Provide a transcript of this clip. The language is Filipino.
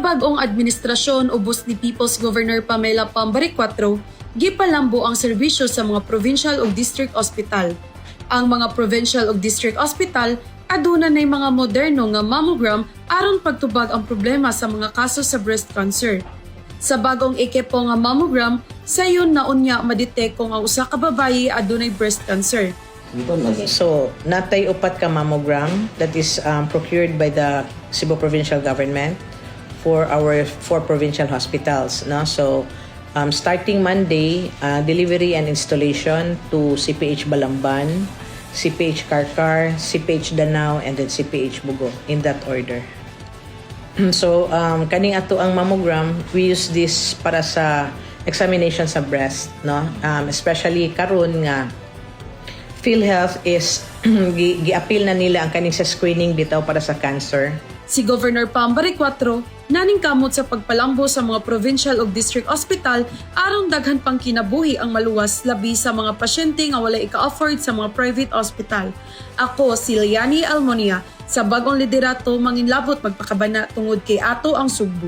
bagong administrasyon ubos ni People's Governor Pamela Pambaric IV, gipalambo ang serbisyo sa mga provincial ug district hospital. Ang mga provincial ug district hospital aduna nay mga moderno nga mammogram aron pagtubag ang problema sa mga kaso sa breast cancer. Sa bagong ekipo nga mammogram, sayon na unya madetect kung ang usa ka babayi adunay breast cancer. So, natay upat ka mammogram that is procured by the Cebu Provincial Government for our 4 provincial hospitals. No? So, starting Monday, delivery and installation to CPH Balamban, CPH Karkar, CPH Danao, and then CPH Bugo, in that order. So, kaning ato ang mammogram, we use this para sa examination sa breast, no? Especially karon nga PhilHealth is gi-appeal na nila ang kaning sa screening bitaw para sa cancer. Si Governor Pambaric IV naning kamot sa pagpalambo sa mga provincial ug district hospital aron daghan pang kinabuhi ang maluwas labi sa mga pasyente nga wala ika-afford sa mga private hospital. Ako si Liani Almonia sa bagong liderato manginlabot magpakabana tungod kay ato ang Sugbo.